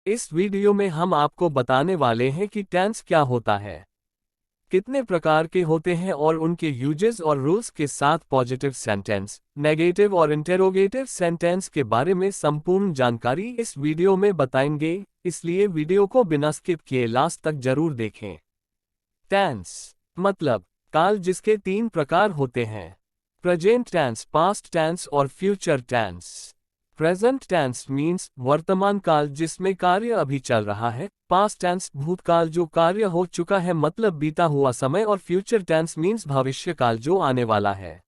इस वीडियो में हम आपको बताने वाले हैं कि टेंस क्या होता है, कितने प्रकार के होते हैं और उनके यूजेस और रूल्स के साथ पॉजिटिव सेंटेंस, नेगेटिव और इंटेरोगेटिव सेंटेंस के बारे में संपूर्ण जानकारी इस वीडियो में बताएंगे, इसलिए वीडियो को बिना स्किप किए लास्ट तक जरूर देखें। टेंस मतलब काल, जिसके 3 प्रकार होते हैं: प्रेजेंट टेंस, पास्ट टेंस और future tense. Present tense means वर्तमान काल जिसमें कार्य अभी चल रहा है, पास्ट टेंस भूतकाल जो कार्य हो चुका है मतलब बीता हुआ समय, और फ्यूचर टेंस मीन्स भविष्य काल जो आने वाला है।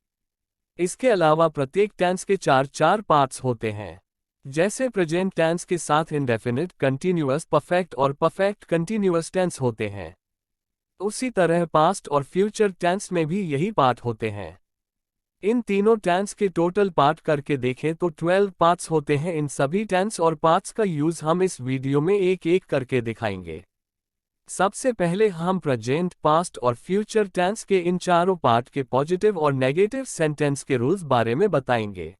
इसके अलावा प्रत्येक टेंस के चार पार्ट्स होते हैं, जैसे प्रेजेंट टेंस के साथ इंडेफिनिट, कंटिन्यूअस, परफेक्ट और परफेक्ट कंटिन्यूअस टेंस होते हैं। उसी तरह पास्ट और फ्यूचर टेंस में भी यही पार्ट होते हैं। इन तीनों टेंस के टोटल पार्ट करके देखें तो 12 पार्ट्स होते हैं। इन सभी टेंस और पार्ट्स का यूज हम इस वीडियो में एक एक करके दिखाएंगे। सबसे पहले हम प्रेजेंट, पास्ट और फ्यूचर टेंस के इन चारों पार्ट के पॉजिटिव और नेगेटिव सेंटेंस के रूल्स बारे में बताएंगे।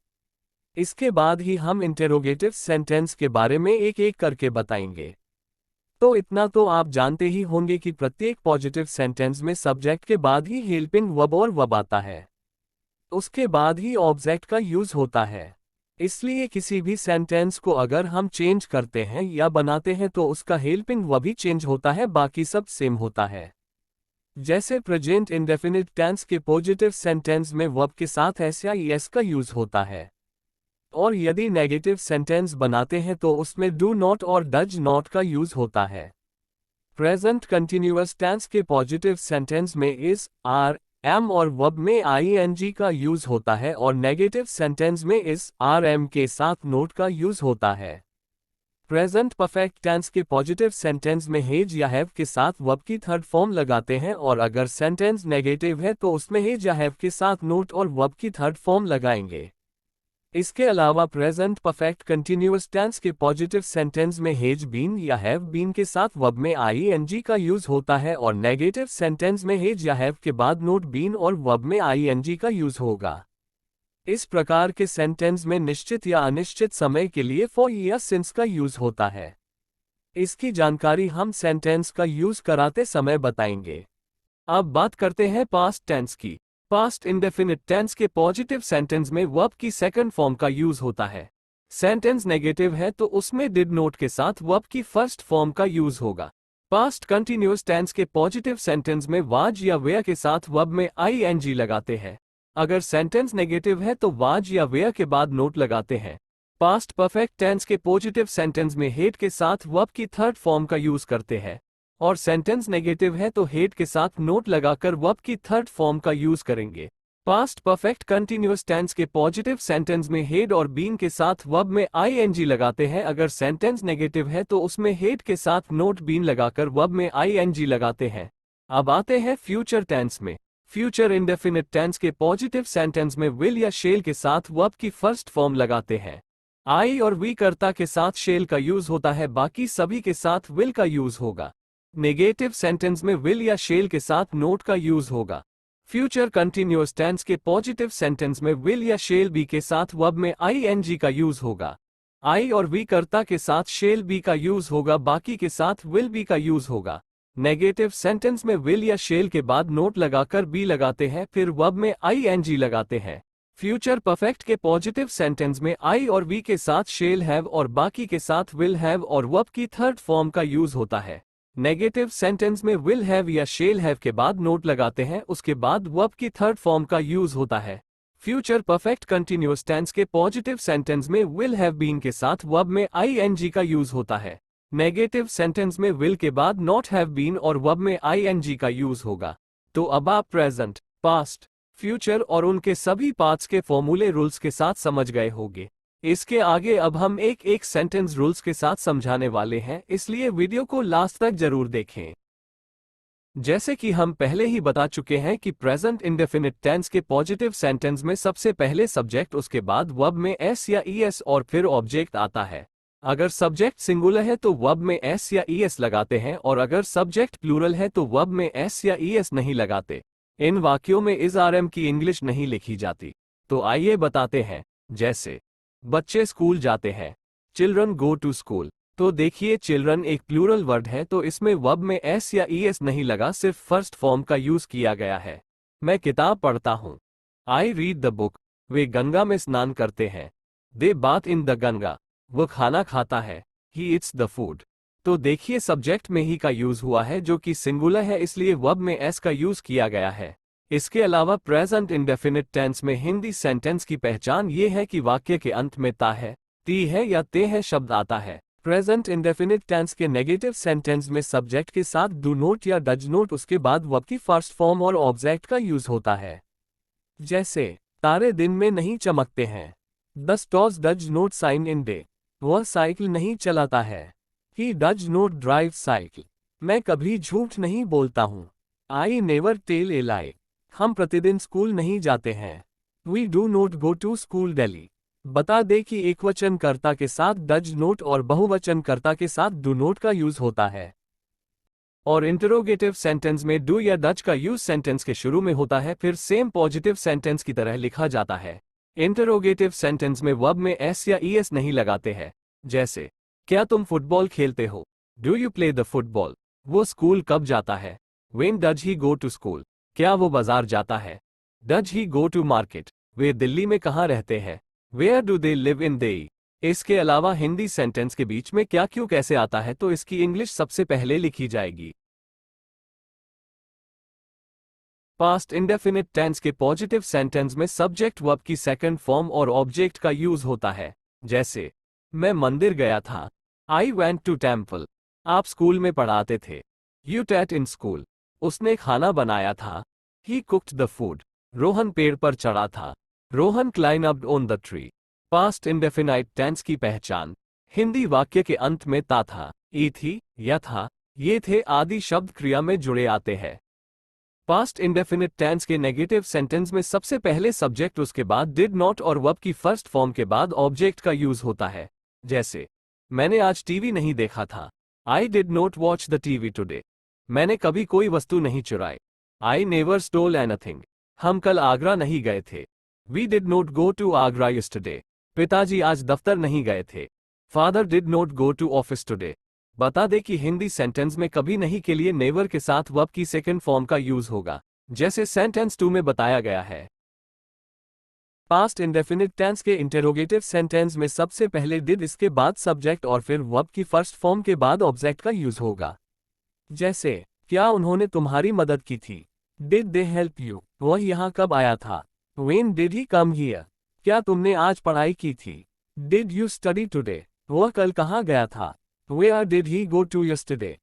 इसके बाद ही हम इंटेरोगेटिव सेंटेंस के बारे में एक एक करके बताएंगे। तो इतना तो आप जानते ही होंगे कि प्रत्येक पॉजिटिव सेंटेंस में सब्जेक्ट के बाद ही हेल्पिंग वर्ब और वर्ब आता है, उसके बाद ही ऑब्जेक्ट का यूज होता है। इसलिए किसी भी सेंटेंस को अगर हम चेंज करते हैं या बनाते हैं तो उसका हेल्पिंग वर्ब भी चेंज होता है, बाकी सब सेम होता है। जैसे प्रेजेंट इंडेफिनिट टेंस के पॉजिटिव सेंटेंस में वर्ब के साथ एस या ईएस का यूज होता है, और यदि नेगेटिव सेंटेंस बनाते हैं तो उसमें डू नॉट और डज नॉट का यूज होता है। प्रेजेंट कंटिन्यूअस टेंस के पॉजिटिव सेंटेंस में इज, आर, एम और वर्ब में आईएनजी का यूज होता है, और नेगेटिव सेंटेंस में इज, आर, एम के साथ नोट का यूज होता है। प्रेजेंट परफेक्ट टेंस के पॉजिटिव सेंटेंस में हेज या हैव के साथ वर्ब की थर्ड फॉर्म लगाते हैं, और अगर सेंटेंस नेगेटिव है तो उसमें हेज या हैव के साथ नोट और वर्ब की थर्ड फॉर्म लगाएंगे। इसके अलावा प्रेजेंट परफेक्ट कंटिन्यूअस टेंस के पॉजिटिव सेंटेंस में हेज बीन या हैव बीन के साथ वर्ब में आईएनजी का यूज होता है, और नेगेटिव सेंटेंस में हेज या हैव के बाद नोट बीन और वर्ब में आईएनजी का यूज होगा। इस प्रकार के सेंटेंस में निश्चित या अनिश्चित समय के लिए फॉर या सिंस का यूज होता है। इसकी जानकारी हम सेंटेंस का यूज कराते समय बताएंगे। अब बात करते हैं पास्ट टेंस की। पास्ट इंडेफिनिट टेंस के पॉजिटिव सेंटेंस में वर्ब की सेकंड फॉर्म का यूज होता है। सेंटेंस नेगेटिव है तो उसमें डिड नोट के साथ वर्ब की फर्स्ट फॉर्म का यूज होगा। पास्ट कंटिन्यूअस टेंस के पॉजिटिव सेंटेंस में वाज या वेयर के साथ वर्ब में आईएनजी लगाते हैं। अगर सेंटेंस नेगेटिव है तो वाज या वेयर के बाद नोट लगाते हैं। पास्ट परफेक्ट टेंस के पॉजिटिव सेंटेंस में हेड के साथ वर्ब की थर्ड फॉर्म का यूज करते हैं, और सेंटेंस नेगेटिव है तो हेड के साथ नोट लगाकर वर्ब की थर्ड फॉर्म का यूज करेंगे। पास्ट परफेक्ट कंटिन्यूअस टेंस के पॉजिटिव सेंटेंस में हेड और बीन के साथ वर्ब में आईएनजी लगाते हैं। अगर सेंटेंस नेगेटिव है तो उसमें हेड के साथ नोट बीन लगाकर वर्ब में आईएनजी लगाते हैं। अब आते हैं फ्यूचर टेंस में। फ्यूचर इंडेफिनिट टेंस के पॉजिटिव सेंटेंस में विल या शेल के साथ वर्ब की फर्स्ट फॉर्म लगाते हैं। आई और वी कर्ता के साथ शेल का यूज होता है, बाकी सभी के साथ विल का यूज होगा। नेगेटिव सेंटेंस में विल या शेल के साथ नोट का यूज होगा। फ्यूचर कंटिन्यूअस टेंस के पॉजिटिव सेंटेंस में विल या शेल बी के साथ वर्ब में आईएनजी का यूज होगा। आई और वी कर्ता के साथ शेल बी का यूज होगा, बाकी के साथ विल बी का यूज होगा। नेगेटिव सेंटेंस में विल या शेल के बाद नोट लगाकर बी लगाते हैं, फिर वर्ब में आईएनजी लगाते हैं। फ्यूचर परफेक्ट के पॉजिटिव सेंटेंस में आई और वी के साथ शेल हैव और बाकी के साथ विल हैव और वर्ब की थर्ड फॉर्म का यूज होता है। नेगेटिव सेंटेंस में विल हैव या शेल हैव के बाद नोट लगाते हैं, उसके बाद वर्ब की थर्ड फॉर्म का यूज होता है। फ्यूचर परफेक्ट कंटिन्यूअस टेंस के पॉजिटिव सेंटेंस में विल हैव बीन के साथ वर्ब में आईएनजी का यूज होता है। नेगेटिव सेंटेंस में विल के बाद नॉट हैव बीन और वर्ब में आईएनजी का यूज होगा। तो अब आप प्रेजेंट, पास्ट, फ्यूचर और उनके सभी पार्ट्स के फॉर्मूले रूल्स के साथ समझ गए होंगे। इसके आगे अब हम एक एक सेंटेंस रूल्स के साथ समझाने वाले हैं, इसलिए वीडियो को लास्ट तक जरूर देखें। जैसे कि हम पहले ही बता चुके हैं कि प्रेजेंट इंडेफिनिट टेंस के पॉजिटिव सेंटेंस में सबसे पहले सब्जेक्ट, उसके बाद वर्ब में एस या ईएस और फिर ऑब्जेक्ट आता है। अगर सब्जेक्ट सिंगुलर है तो वर्ब में एस या ईएस लगाते हैं, और अगर सब्जेक्ट प्लूरल है तो वर्ब में एस या ईएस नहीं लगाते। इन वाक्यों में इज आरएम की इंग्लिश नहीं लिखी जाती। तो आइए बताते हैं। जैसे बच्चे स्कूल जाते हैं, चिल्ड्रन गो टू स्कूल। तो देखिए चिल्ड्रन एक प्लूरल वर्ड है, तो इसमें वर्ब में एस या ईएस नहीं लगा, सिर्फ फर्स्ट फॉर्म का यूज किया गया है। मैं किताब पढ़ता हूँ। I read the book. वे गंगा में स्नान करते हैं। They bath in the Ganga. वो खाना खाता है। He eats the food. तो देखिए सब्जेक्ट में ही का यूज हुआ है जो कि सिंगुलर है, इसलिए वर्ब में एस का यूज किया गया है। इसके अलावा प्रेजेंट इंडेफिनिट टेंस में हिंदी सेंटेंस की पहचान ये है कि वाक्य के अंत में ता है, ती है या ते है शब्द आता है। प्रेजेंट इंडेफिनिट टेंस के नेगेटिव सेंटेंस में सब्जेक्ट के साथ डू नोट या डज नोट, उसके बाद वर्ब की फर्स्ट फॉर्म और ऑब्जेक्ट का यूज होता है। जैसे तारे दिन में नहीं चमकते हैं। The stars does note shine in day. वह साइकिल नहीं चलाता है। He does note drive cycle. मैं कभी झूठ नहीं बोलता हूँ। आई नेवर टेल ए लाई। हम प्रतिदिन स्कूल नहीं जाते हैं। We do not go to school daily. बता दे कि एकवचनकर्ता के साथ डज नोट और बहुवचनकर्ता के साथ डू नोट का यूज होता है। और इंटरोगेटिव सेंटेंस में डू या डज का यूज सेंटेंस के शुरू में होता है, फिर सेम पॉजिटिव सेंटेंस की तरह लिखा जाता है। इंटरोगेटिव सेंटेंस में वर्ब में एस या ईएस नहीं लगाते हैं। जैसे क्या तुम फुटबॉल खेलते हो? Do you play the football? वो स्कूल कब जाता है? When does he go to school? क्या वो बाजार जाता है? Does he go to market? वे दिल्ली में कहाँ रहते हैं? Where do they live in Delhi? इसके अलावा हिंदी सेंटेंस के बीच में क्या क्यों कैसे आता है, तो इसकी इंग्लिश सबसे पहले लिखी जाएगी। पास्ट इंडेफिनिट टेंस के पॉजिटिव सेंटेंस में सब्जेक्ट वर्ब की सेकंड फॉर्म और ऑब्जेक्ट का यूज होता है। जैसे मैं मंदिर गया था। I went to temple. आप स्कूल में पढ़ाते थे। You taught in school. उसने खाना बनाया था। He cooked the food. Rohan पेड़ पर चढ़ा था। Rohan climbed on the tree. Past indefinite tense की पहचान। हिंदी वाक्य के अंत में ता था, ई थी या था, ये थे आदि शब्द क्रिया में जुड़े आते हैं। पास्ट इंडेफिनिट टेंस के नेगेटिव सेंटेंस में सबसे पहले सब्जेक्ट, उसके बाद डिड नॉट और वर्ब की फर्स्ट फॉर्म के बाद ऑब्जेक्ट का यूज होता है। जैसे मैंने आज टीवी नहीं देखा था। I did not watch the TV today. मैंने कभी कोई वस्तु नहीं चुराई। I never stole anything. हम कल आगरा नहीं गए थे। We did not go to Agra yesterday. पिताजी आज दफ्तर नहीं गए थे। Father did not go to office today. बता दे कि हिंदी सेंटेंस में कभी नहीं के लिए नेवर के साथ वर्ब की सेकंड फॉर्म का यूज होगा, जैसे सेंटेंस 2 में बताया गया है। पास्ट इंडेफिनिट टेंस के इंटेरोगेटिव सेंटेंस में सबसे पहले डिड, इसके बाद सब्जेक्ट और फिर वर्ब की फर्स्ट फॉर्म के बाद ऑब्जेक्ट का यूज होगा। जैसे क्या उन्होंने तुम्हारी मदद की थी? Did they help you? वह यहाँ कब आया था? When did he come here? क्या तुमने आज पढ़ाई की थी? Did you study today? वह कल कहाँ गया था? Where did he go to yesterday?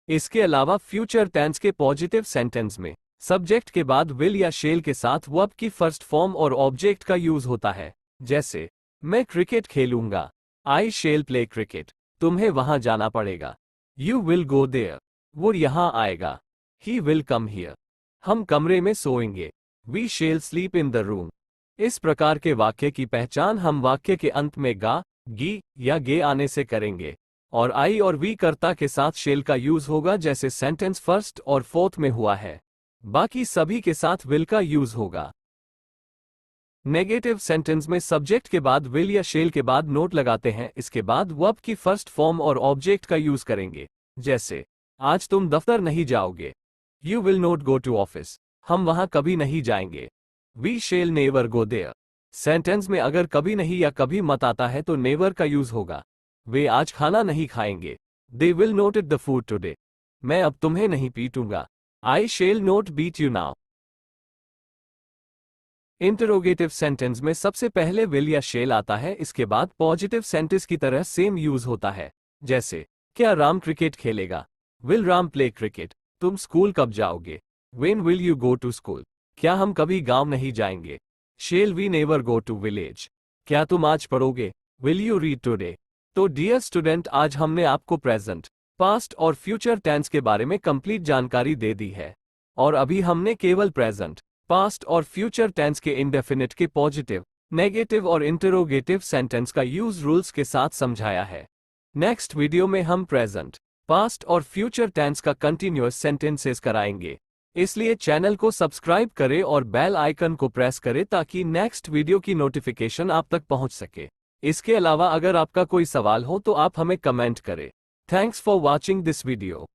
इसके अलावा फ्यूचर टेंस के पॉजिटिव सेंटेंस में सब्जेक्ट के बाद विल या शेल के साथ वर्ब की फर्स्ट फॉर्म और ऑब्जेक्ट का यूज होता है। जैसे मैं क्रिकेट खेलूंगा। I shall play cricket. तुम्हें वहां जाना पड़ेगा। You will go there. वो यहां आएगा। He will come here. हम कमरे में सोएंगे। We shall sleep in the room. इस प्रकार के वाक्य की पहचान हम वाक्य के अंत में गा, गी या गे आने से करेंगे, और आई और वी कर्ता के साथ शेल का यूज होगा, जैसे सेंटेंस फर्स्ट और फोर्थ में हुआ है। बाकी सभी के साथ विल का यूज होगा। नेगेटिव सेंटेंस में सब्जेक्ट के बाद विल या शेल के बाद नोट लगाते हैं, इसके बाद वर्ब की फर्स्ट फॉर्म और ऑब्जेक्ट का यूज करेंगे। जैसे आज तुम दफ्तर नहीं जाओगे। You will not go to office. हम वहां कभी नहीं जाएंगे। We shall never go there. Sentence में अगर कभी नहीं या कभी मत आता है तो नेवर का यूज होगा। वे आज खाना नहीं खाएंगे। They will not eat the food today. मैं अब तुम्हें नहीं पीटूंगा। I shall not beat you now. Interrogative sentence में सबसे पहले विल या शेल आता है, इसके बाद पॉजिटिव सेंटेंस की तरह सेम यूज होता है। जैसे क्या राम क्रिकेट खेलेगा? Will Ram play cricket? तुम स्कूल कब जाओगे? When will you go to school? क्या हम कभी गांव नहीं जाएंगे? Shall we never go to village? क्या तुम आज पढ़ोगे? Will you read today? तो डियर स्टूडेंट, आज हमने आपको प्रेजेंट, पास्ट और फ्यूचर टेंस के बारे में कंप्लीट जानकारी दे दी है। और अभी हमने केवल प्रेजेंट, पास्ट और फ्यूचर टेंस के इंडेफिनिट के पॉजिटिव, नेगेटिव और इंटरोगेटिव सेंटेंस का यूज रूल्स के साथ समझाया है। नेक्स्ट वीडियो में हम प्रेजेंट, पास्ट और फ्यूचर टेंस का कंटिन्यूअस सेंटेंसेस कराएंगे। इसलिए चैनल को सब्सक्राइब करें और बेल आइकन को प्रेस करें ताकि नेक्स्ट वीडियो की नोटिफिकेशन आप तक पहुंच सके। इसके अलावा अगर आपका कोई सवाल हो तो आप हमें कमेंट करें। Thanks for watching this video.